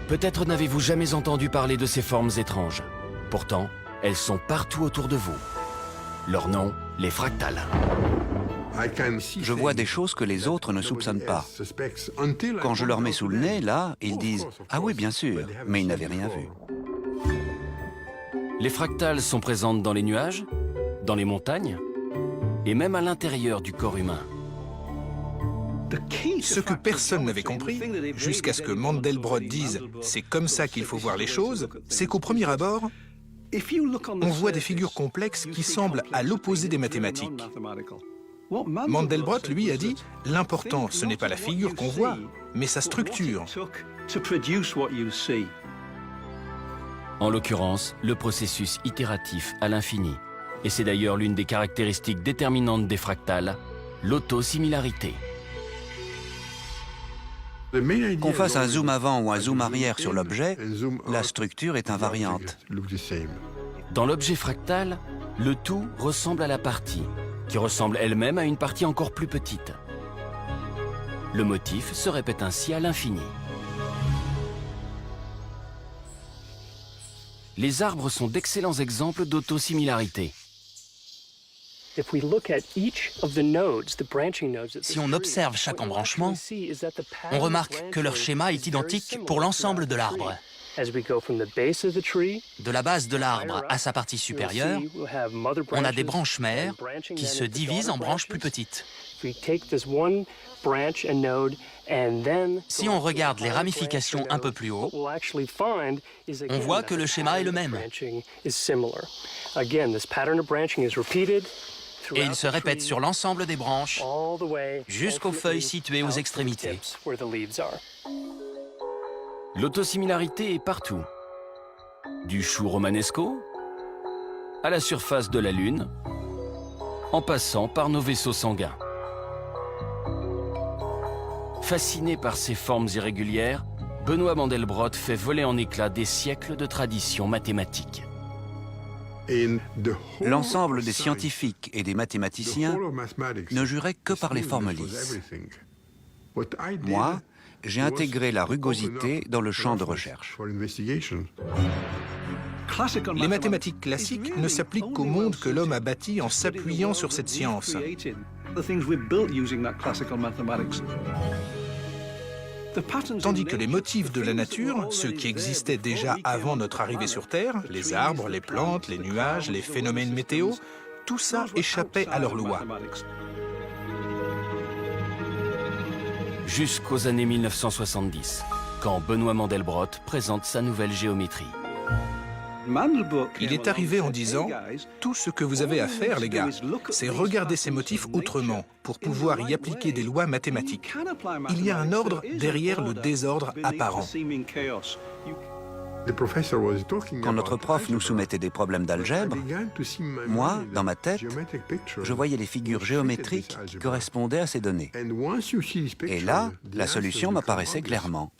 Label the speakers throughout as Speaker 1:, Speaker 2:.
Speaker 1: Peut-être n'avez-vous jamais entendu parler de ces formes étranges. Pourtant, elles sont partout autour de vous. Leur nom, les fractales.
Speaker 2: Je vois des choses que les autres ne soupçonnent pas. Quand je leur mets sous le nez, là, ils disent « Ah oui, bien sûr », mais ils n'avaient rien vu.
Speaker 1: Les fractales sont présentes dans les nuages, dans les montagnes et même à l'intérieur du corps humain.
Speaker 3: Ce que personne n'avait compris, jusqu'à ce que Mandelbrot dise « c'est comme ça qu'il faut voir les choses », c'est qu'au premier abord, on voit des figures complexes qui semblent à l'opposé des mathématiques. Mandelbrot, lui, a dit « l'important, ce n'est pas la figure qu'on voit, mais sa structure ».
Speaker 1: En l'occurrence, le processus itératif à l'infini. Et c'est d'ailleurs l'une des caractéristiques déterminantes des fractales, l'autosimilarité.
Speaker 2: Qu'on fasse un zoom avant ou un zoom arrière sur l'objet, la structure est invariante.
Speaker 1: Dans l'objet fractal, le tout ressemble à la partie, qui ressemble elle-même à une partie encore plus petite. Le motif se répète ainsi à l'infini. Les arbres sont d'excellents exemples d'autosimilarité.
Speaker 4: Si on observe chaque embranchement, on remarque que leur schéma est identique pour l'ensemble de l'arbre. De la base de l'arbre à sa partie supérieure, on a des branches mères qui se divisent en branches plus petites. Si on regarde les ramifications un peu plus haut, on voit que le schéma est le même. Et il se répète sur l'ensemble des branches, jusqu'aux feuilles situées aux extrémités.
Speaker 1: L'autosimilarité est partout. Du chou romanesco à la surface de la Lune, en passant par nos vaisseaux sanguins. Fasciné par ces formes irrégulières, Benoît Mandelbrot fait voler en éclats des siècles de traditions mathématiques.
Speaker 2: L'ensemble des scientifiques et des mathématiciens ne juraient que par les formes lisses. Moi, j'ai intégré la rugosité dans le champ de recherche.
Speaker 3: Les mathématiques classiques ne s'appliquent qu'au monde que l'homme a bâti en s'appuyant sur cette science. Tandis que les motifs de la nature, ceux qui existaient déjà avant notre arrivée sur Terre, les arbres, les plantes, les nuages, les phénomènes météo, tout ça échappait à leurs lois.
Speaker 1: Jusqu'aux années 1970, quand Benoît Mandelbrot présente sa nouvelle géométrie.
Speaker 3: Il est arrivé en disant « Tout ce que vous avez à faire, les gars, c'est regarder ces motifs autrement pour pouvoir y appliquer des lois mathématiques. Il y a un ordre derrière le désordre apparent. »
Speaker 2: Quand notre prof nous soumettait des problèmes d'algèbre, moi, dans ma tête, je voyais les figures géométriques qui correspondaient à ces données. Et là, la solution m'apparaissait clairement.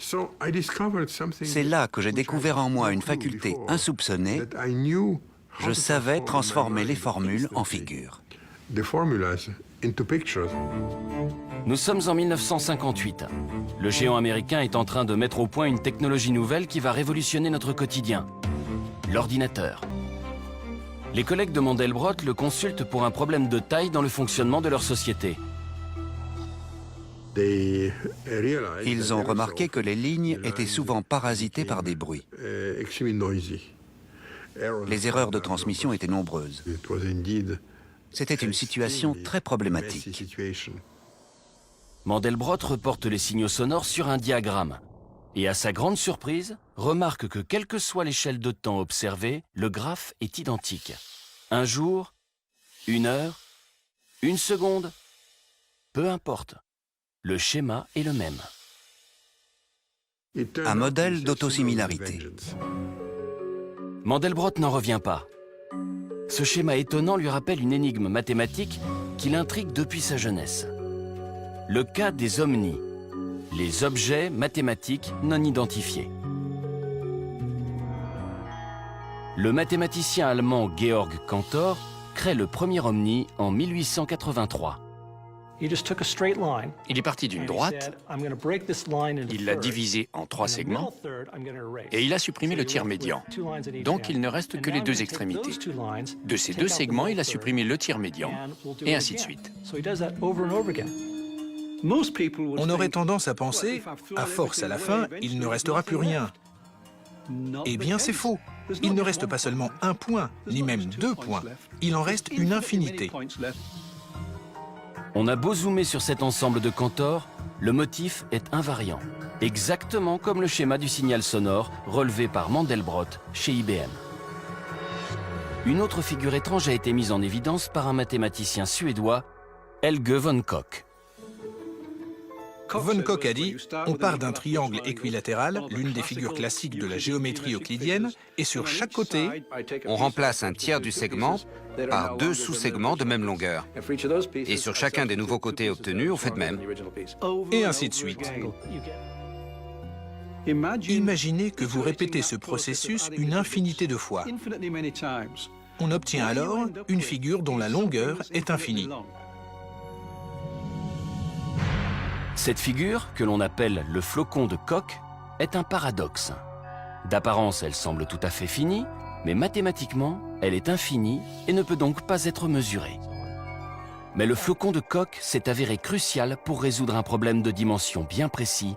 Speaker 2: C'est là que j'ai découvert en moi une faculté insoupçonnée. Je savais transformer les formules en figures.
Speaker 1: Nous sommes en 1958. Le géant américain est en train de mettre au point une technologie nouvelle qui va révolutionner notre quotidien, l'ordinateur. Les collègues de Mandelbrot le consultent pour un problème de taille dans le fonctionnement de leur société.
Speaker 2: Ils ont remarqué que les lignes étaient souvent parasitées par des bruits. Les erreurs de transmission étaient nombreuses. C'était une situation très problématique.
Speaker 1: Mandelbrot reporte les signaux sonores sur un diagramme et, à sa grande surprise, remarque que quelle que soit l'échelle de temps observée, le graphe est identique. Un jour, une heure, une seconde, peu importe, le schéma est le même.
Speaker 2: Un modèle d'autosimilarité.
Speaker 1: Mandelbrot n'en revient pas. Ce schéma étonnant lui rappelle une énigme mathématique qui l'intrigue depuis sa jeunesse. Le cas des omnis, les objets mathématiques non identifiés. Le mathématicien allemand Georg Cantor crée le premier omni en 1883.
Speaker 5: Il est parti d'une droite, il l'a divisée en 3 segments et il a supprimé le tiers médian. Donc il ne reste que les 2 extrémités. De ces 2 segments, il a supprimé le tiers médian et ainsi de suite.
Speaker 3: On aurait tendance à penser, à force à la fin, il ne restera plus rien. Eh bien, c'est faux. Il ne reste pas seulement 1 point, ni même 2 points. Il en reste une infinité.
Speaker 1: On a beau zoomer sur cet ensemble de Cantor, le motif est invariant, exactement comme le schéma du signal sonore relevé par Mandelbrot chez IBM. Une autre figure étrange a été mise en évidence par un mathématicien suédois, Helge von Koch.
Speaker 3: Von Koch a dit « On part d'un triangle équilatéral, l'une des figures classiques de la géométrie euclidienne, et sur chaque côté,
Speaker 2: On remplace un tiers du segment par 2 sous-segments de même longueur. Et sur chacun des nouveaux côtés obtenus, on fait de même.
Speaker 3: et ainsi de suite. » Imaginez que vous répétez ce processus une infinité de fois. On obtient alors une figure dont la longueur est infinie.
Speaker 1: Cette figure, que l'on appelle le flocon de Koch, est un paradoxe. D'apparence, elle semble tout à fait finie, mais mathématiquement, elle est infinie et ne peut donc pas être mesurée. Mais le flocon de Koch s'est avéré crucial pour résoudre un problème de dimension bien précis,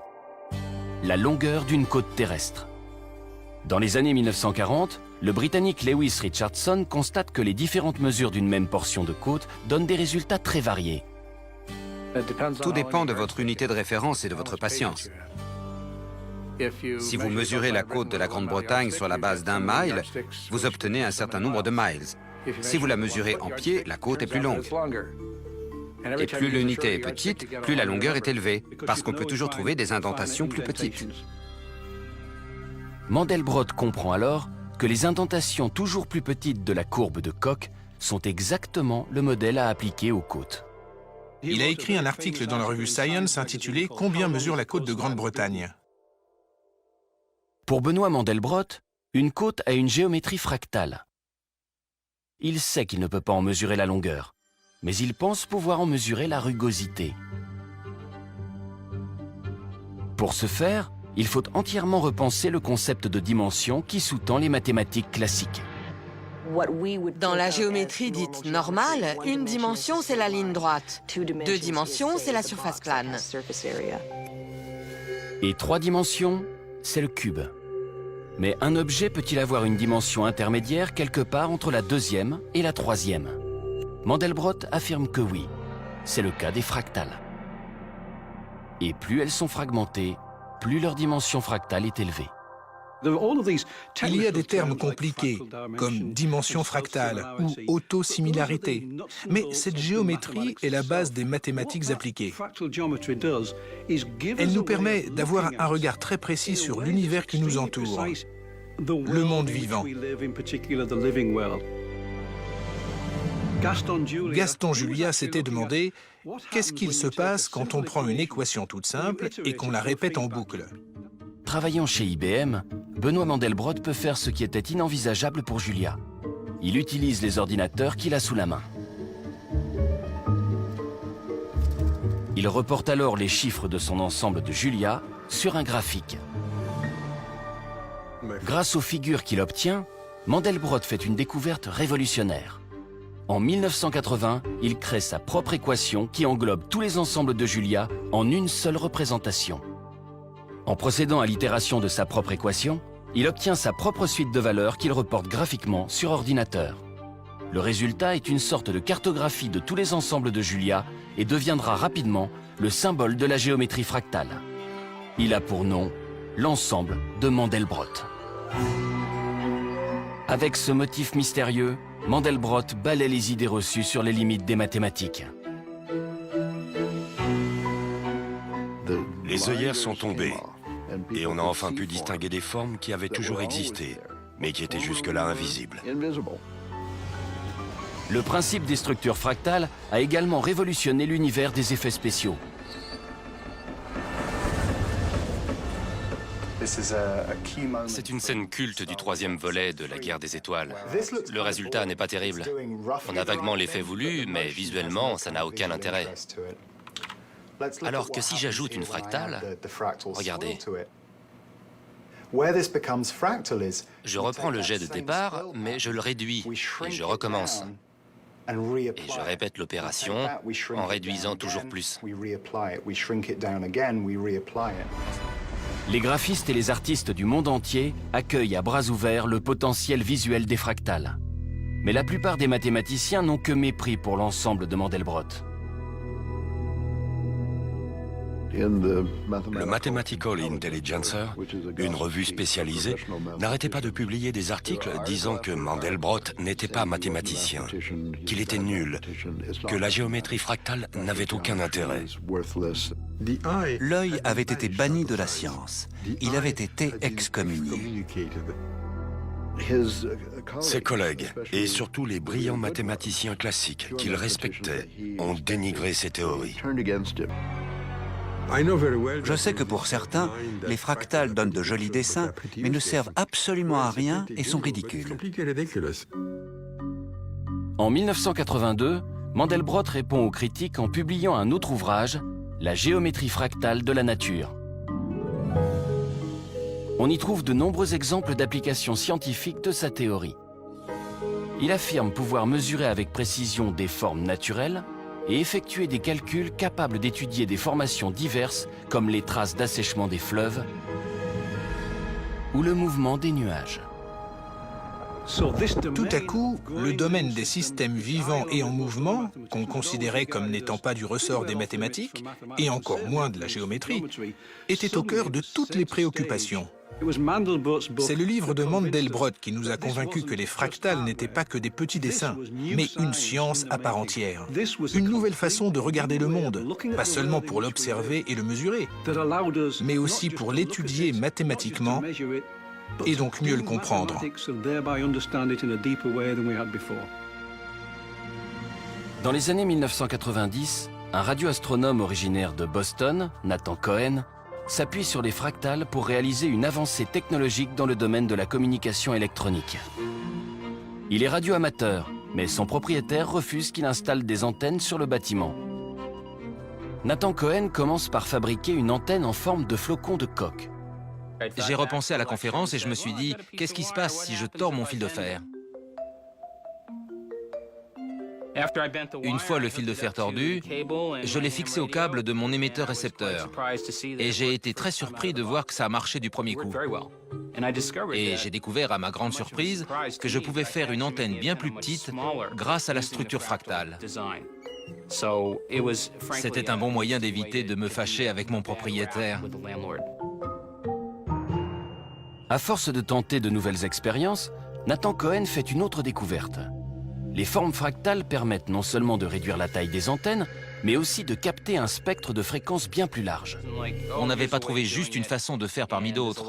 Speaker 1: la longueur d'une côte terrestre. Dans les années 1940, le Britannique Lewis Richardson constate que les différentes mesures d'une même portion de côte donnent des résultats très variés.
Speaker 2: Tout dépend de votre unité de référence et de votre patience. Si vous mesurez la côte de la Grande-Bretagne sur la base d'1 mile, vous obtenez un certain nombre de miles. Si vous la mesurez en pied, la côte est plus longue. Et plus l'unité est petite, plus la longueur est élevée, parce qu'on peut toujours trouver des indentations plus petites.
Speaker 1: Mandelbrot comprend alors que les indentations toujours plus petites de la courbe de Koch sont exactement le modèle à appliquer aux côtes.
Speaker 3: Il a écrit un article dans la revue Science intitulé « Combien mesure la côte de Grande-Bretagne ?»
Speaker 1: Pour Benoît Mandelbrot, une côte a une géométrie fractale. Il sait qu'il ne peut pas en mesurer la longueur, mais il pense pouvoir en mesurer la rugosité. Pour ce faire, il faut entièrement repenser le concept de dimension qui sous-tend les mathématiques classiques.
Speaker 6: Dans la géométrie dite normale, une dimension, c'est la ligne droite. 2 dimensions, c'est la surface plane.
Speaker 1: Et 3 dimensions, c'est le cube. Mais un objet peut-il avoir une dimension intermédiaire quelque part entre la 2e et la 3e? Mandelbrot affirme que oui. C'est le cas des fractales. Et plus elles sont fragmentées, plus leur dimension fractale est élevée.
Speaker 3: Il y a des termes compliqués, comme dimension fractale ou autosimilarité. Mais cette géométrie est la base des mathématiques appliquées. Elle nous permet d'avoir un regard très précis sur l'univers qui nous entoure, le monde vivant. Gaston Julia s'était demandé qu'est-ce qu'il se passe quand on prend une équation toute simple et qu'on la répète en boucle.
Speaker 1: Travaillant chez IBM, Benoît Mandelbrot peut faire ce qui était inenvisageable pour Julia. Il utilise les ordinateurs qu'il a sous la main. Il reporte alors les chiffres de son ensemble de Julia sur un graphique. Grâce aux figures qu'il obtient, Mandelbrot fait une découverte révolutionnaire. En 1980, il crée sa propre équation qui englobe tous les ensembles de Julia en une seule représentation. En procédant à l'itération de sa propre équation, il obtient sa propre suite de valeurs qu'il reporte graphiquement sur ordinateur. Le résultat est une sorte de cartographie de tous les ensembles de Julia et deviendra rapidement le symbole de la géométrie fractale. Il a pour nom l'ensemble de Mandelbrot. Avec ce motif mystérieux, Mandelbrot balaie les idées reçues sur les limites des mathématiques.
Speaker 7: Les œillères sont tombées et on a enfin pu distinguer des formes qui avaient toujours existé, mais qui étaient jusque-là invisibles.
Speaker 1: Le principe des structures fractales a également révolutionné l'univers des effets spéciaux.
Speaker 5: C'est une scène culte du 3e volet de la guerre des étoiles. Le résultat n'est pas terrible. On a vaguement l'effet voulu, mais visuellement, ça n'a aucun intérêt.
Speaker 4: Alors que si j'ajoute une fractale, regardez. Je reprends le jet de départ, mais je le réduis et je recommence. Et je répète l'opération en réduisant toujours plus.
Speaker 1: Les graphistes et les artistes du monde entier accueillent à bras ouverts le potentiel visuel des fractales. Mais la plupart des mathématiciens n'ont que mépris pour l'ensemble de Mandelbrot.
Speaker 7: Le Mathematical Intelligencer, une revue spécialisée, n'arrêtait pas de publier des articles disant que Mandelbrot n'était pas mathématicien, qu'il était nul, que la géométrie fractale n'avait aucun intérêt.
Speaker 2: L'œil avait été banni de la science. Il avait été excommunié.
Speaker 7: Ses collègues, et surtout les brillants mathématiciens classiques qu'il respectait, ont dénigré ses théories.
Speaker 2: Je sais que pour certains, les fractales donnent de jolis dessins, mais ne servent absolument à rien et sont ridicules.
Speaker 1: En 1982, Mandelbrot répond aux critiques en publiant un autre ouvrage, La géométrie fractale de la nature. On y trouve de nombreux exemples d'applications scientifiques de sa théorie. Il affirme pouvoir mesurer avec précision des formes naturelles et effectuer des calculs capables d'étudier des formations diverses comme les traces d'assèchement des fleuves ou le mouvement des nuages.
Speaker 3: Tout à coup, le domaine des systèmes vivants et en mouvement, qu'on considérait comme n'étant pas du ressort des mathématiques, et encore moins de la géométrie, était au cœur de toutes les préoccupations. C'est le livre de Mandelbrot qui nous a convaincus que les fractales n'étaient pas que des petits dessins, mais une science à part entière. Une nouvelle façon de regarder le monde, pas seulement pour l'observer et le mesurer, mais aussi pour l'étudier mathématiquement et donc mieux le comprendre.
Speaker 1: Dans les années 1990, un radioastronome originaire de Boston, Nathan Cohen, s'appuie sur les fractales pour réaliser une avancée technologique dans le domaine de la communication électronique. Il est radioamateur, mais son propriétaire refuse qu'il installe des antennes sur le bâtiment. Nathan Cohen commence par fabriquer une antenne en forme de flocon de coque.
Speaker 4: J'ai repensé à la conférence et je me suis dit, qu'est-ce qui se passe si je tords mon fil de fer? Une fois le fil de fer tordu, je l'ai fixé au câble de mon émetteur-récepteur. Et j'ai été très surpris de voir que ça a marché du premier coup. Et j'ai découvert à ma grande surprise que je pouvais faire une antenne bien plus petite grâce à la structure fractale. C'était un bon moyen d'éviter de me fâcher avec mon propriétaire.
Speaker 1: À force de tenter de nouvelles expériences, Nathan Cohen fait une autre découverte. Les formes fractales permettent non seulement de réduire la taille des antennes, mais aussi de capter un spectre de fréquences bien plus large.
Speaker 4: On n'avait pas trouvé juste une façon de faire parmi d'autres.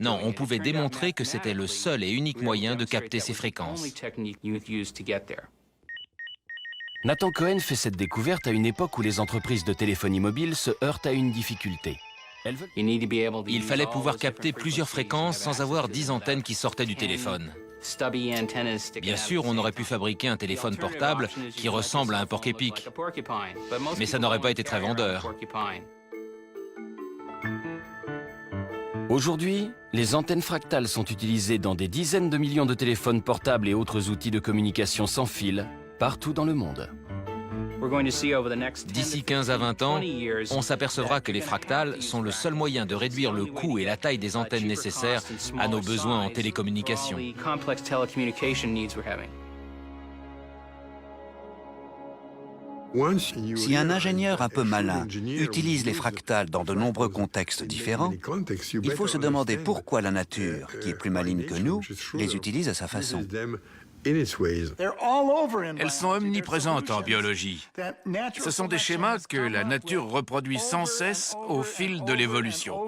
Speaker 4: Non, on pouvait démontrer que c'était le seul et unique moyen de capter ces fréquences.
Speaker 1: Nathan Cohen fait cette découverte à une époque où les entreprises de téléphonie mobile se heurtent à une difficulté.
Speaker 4: Il fallait pouvoir capter plusieurs fréquences sans avoir 10 antennes qui sortaient du téléphone. Bien sûr, on aurait pu fabriquer un téléphone portable qui ressemble à un porc-épic, mais ça n'aurait pas été très vendeur.
Speaker 1: Aujourd'hui, les antennes fractales sont utilisées dans des dizaines de millions de téléphones portables et autres outils de communication sans fil, partout dans le monde.
Speaker 4: D'ici 15 à 20 ans, on s'apercevra que les fractales sont le seul moyen de réduire le coût et la taille des antennes nécessaires à nos besoins en télécommunication.
Speaker 2: Si un ingénieur un peu malin utilise les fractales dans de nombreux contextes différents, il faut se demander pourquoi la nature, qui est plus maligne que nous, les utilise à sa façon.
Speaker 8: Elles sont omniprésentes en biologie. Ce sont des schémas que la nature reproduit sans cesse au fil de l'évolution.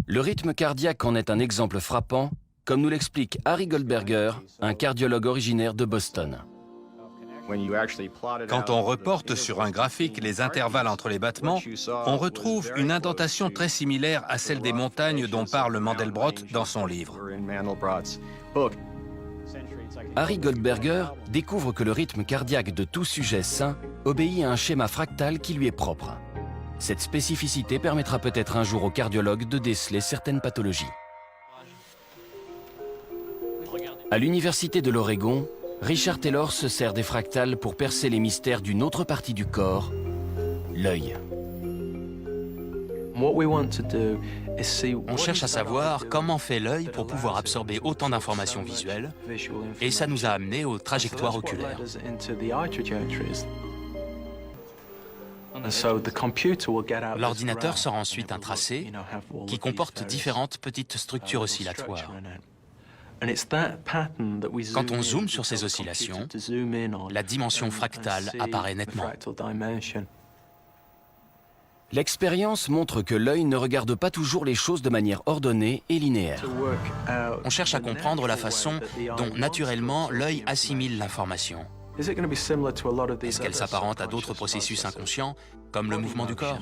Speaker 1: Le rythme cardiaque en est un exemple frappant, comme nous l'explique Harry Goldberger, un cardiologue originaire de Boston.
Speaker 9: Quand on reporte sur un graphique les intervalles entre les battements, on retrouve une indentation très similaire à celle des montagnes dont parle Mandelbrot dans son livre.
Speaker 1: Harry Goldberger découvre que le rythme cardiaque de tout sujet sain obéit à un schéma fractal qui lui est propre. Cette spécificité permettra peut-être un jour aux cardiologues de déceler certaines pathologies. À l'Université de l'Oregon, Richard Taylor se sert des fractales pour percer les mystères d'une autre partie du corps, l'œil.
Speaker 10: On cherche à savoir comment fait l'œil pour pouvoir absorber autant d'informations visuelles, et ça nous a amené aux trajectoires oculaires. L'ordinateur sort ensuite un tracé qui comporte différentes petites structures oscillatoires. Quand on zoome sur ces oscillations, la dimension fractale apparaît nettement.
Speaker 1: L'expérience montre que l'œil ne regarde pas toujours les choses de manière ordonnée et linéaire.
Speaker 10: On cherche à comprendre la façon dont, naturellement, l'œil assimile l'information. Est-ce qu'elle s'apparente à d'autres processus inconscients, comme le mouvement du corps?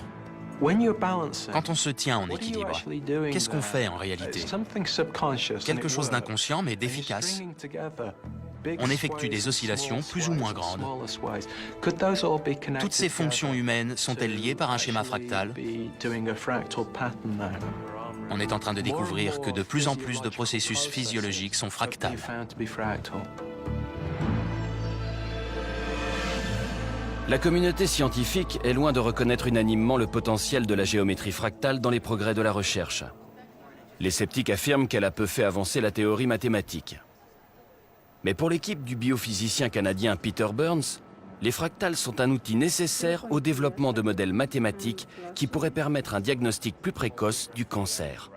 Speaker 10: Quand on se tient en équilibre, qu'est-ce qu'on fait en réalité? Quelque chose d'inconscient mais d'efficace. On effectue des oscillations plus ou moins grandes. Toutes ces fonctions humaines sont-elles liées par un schéma fractal? On est en train de découvrir que de plus en plus de processus physiologiques sont fractales.
Speaker 1: La communauté scientifique est loin de reconnaître unanimement le potentiel de la géométrie fractale dans les progrès de la recherche. Les sceptiques affirment qu'elle a peu fait avancer la théorie mathématique. Mais pour l'équipe du biophysicien canadien Peter Burns, les fractales sont un outil nécessaire au développement de modèles mathématiques qui pourraient permettre un diagnostic plus précoce du cancer.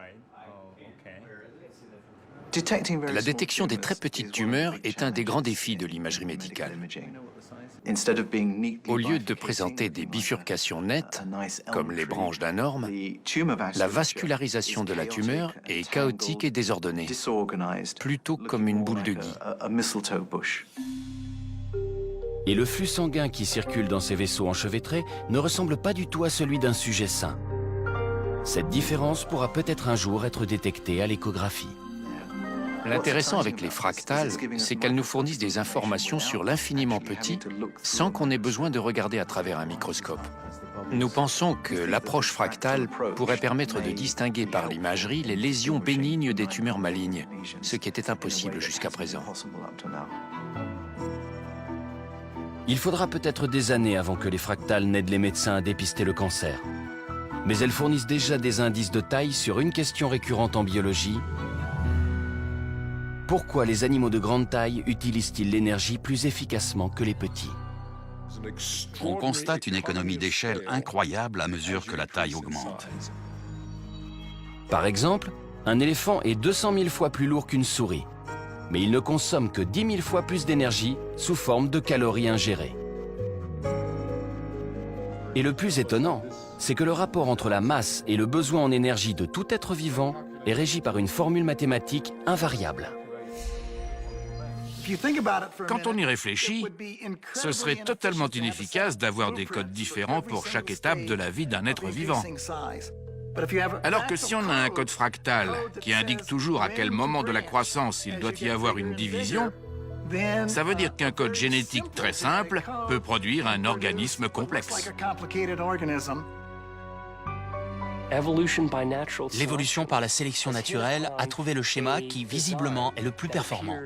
Speaker 5: La détection des très petites tumeurs est un des grands défis de l'imagerie médicale. Au lieu de présenter des bifurcations nettes, comme les branches d'un orme, la vascularisation de la tumeur est chaotique et désordonnée, plutôt comme une boule de gui.
Speaker 1: Et le flux sanguin qui circule dans ces vaisseaux enchevêtrés ne ressemble pas du tout à celui d'un sujet sain. Cette différence pourra peut-être un jour être détectée à l'échographie.
Speaker 5: L'intéressant avec les fractales, c'est qu'elles nous fournissent des informations sur l'infiniment petit sans qu'on ait besoin de regarder à travers un microscope. Nous pensons que l'approche fractale pourrait permettre de distinguer par l'imagerie les lésions bénignes des tumeurs malignes, ce qui était impossible jusqu'à présent.
Speaker 1: Il faudra peut-être des années avant que les fractales n'aident les médecins à dépister le cancer. Mais elles fournissent déjà des indices de taille sur une question récurrente en biologie. Pourquoi les animaux de grande taille utilisent-ils l'énergie plus efficacement que les petits?
Speaker 11: On constate une économie d'échelle incroyable à mesure que la taille augmente.
Speaker 1: Par exemple, un éléphant est 200 000 fois plus lourd qu'une souris, mais il ne consomme que 10 000 fois plus d'énergie sous forme de calories ingérées. Et le plus étonnant, c'est que le rapport entre la masse et le besoin en énergie de tout être vivant est régi par une formule mathématique invariable.
Speaker 8: Quand on y réfléchit, ce serait totalement inefficace d'avoir des codes différents pour chaque étape de la vie d'un être vivant. Alors que si on a un code fractal qui indique toujours à quel moment de la croissance il doit y avoir une division, ça veut dire qu'un code génétique très simple peut produire un organisme complexe.
Speaker 10: L'évolution par la sélection naturelle a trouvé le schéma qui, visiblement, est le plus performant.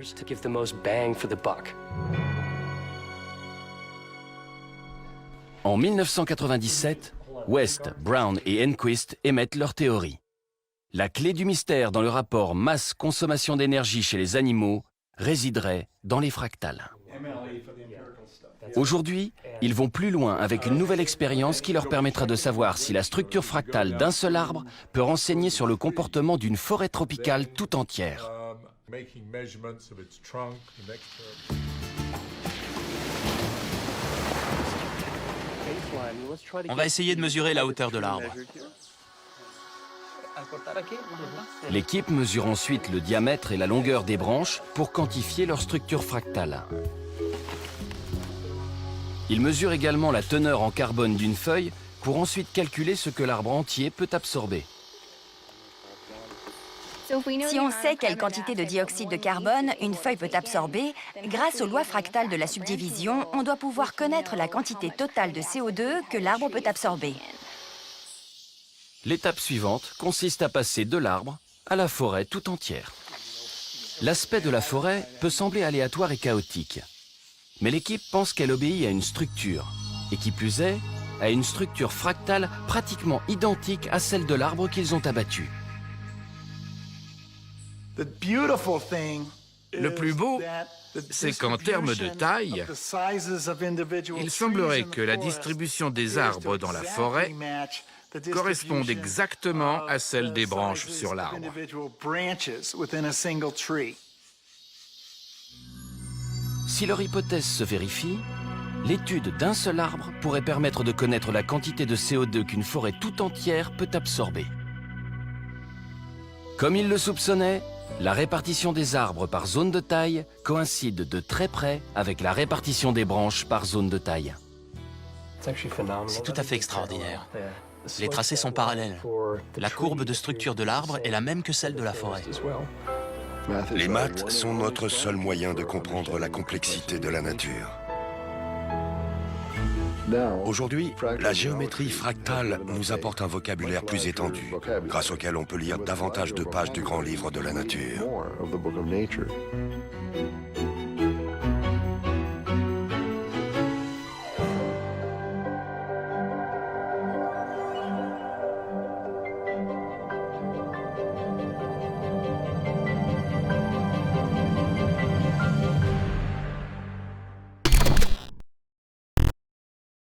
Speaker 1: En 1997, West, Brown et Enquist émettent leur théorie. La clé du mystère dans le rapport masse-consommation d'énergie chez les animaux résiderait dans les fractales. Aujourd'hui, ils vont plus loin avec une nouvelle expérience qui leur permettra de savoir si la structure fractale d'un seul arbre peut renseigner sur le comportement d'une forêt tropicale tout entière.
Speaker 10: On va essayer de mesurer la hauteur de l'arbre.
Speaker 1: L'équipe mesure ensuite le diamètre et la longueur des branches pour quantifier leur structure fractale. Ils mesurent également la teneur en carbone d'une feuille pour ensuite calculer ce que l'arbre entier peut absorber.
Speaker 12: Si on sait quelle quantité de dioxyde de carbone une feuille peut absorber, grâce aux lois fractales de la subdivision, on doit pouvoir connaître la quantité totale de CO2 que l'arbre peut absorber.
Speaker 1: L'étape suivante consiste à passer de l'arbre à la forêt tout entière. L'aspect de la forêt peut sembler aléatoire et chaotique, mais l'équipe pense qu'elle obéit à une structure, et qui plus est, à une structure fractale pratiquement identique à celle de l'arbre qu'ils ont abattu.
Speaker 8: Le plus beau, c'est qu'en termes de taille, il semblerait que la distribution des arbres dans la forêt corresponde exactement à celle des branches sur l'arbre.
Speaker 1: Si leur hypothèse se vérifie, l'étude d'un seul arbre pourrait permettre de connaître la quantité de CO2 qu'une forêt tout entière peut absorber. Comme ils le soupçonnaient, la répartition des arbres par zone de taille coïncide de très près avec la répartition des branches par zone de taille.
Speaker 10: C'est tout à fait extraordinaire. Les tracés sont parallèles. La courbe de structure de l'arbre est la même que celle de la forêt.
Speaker 7: Les maths sont notre seul moyen de comprendre la complexité de la nature. Aujourd'hui, la géométrie fractale nous apporte un vocabulaire plus étendu, grâce auquel on peut lire davantage de pages du grand livre de la nature.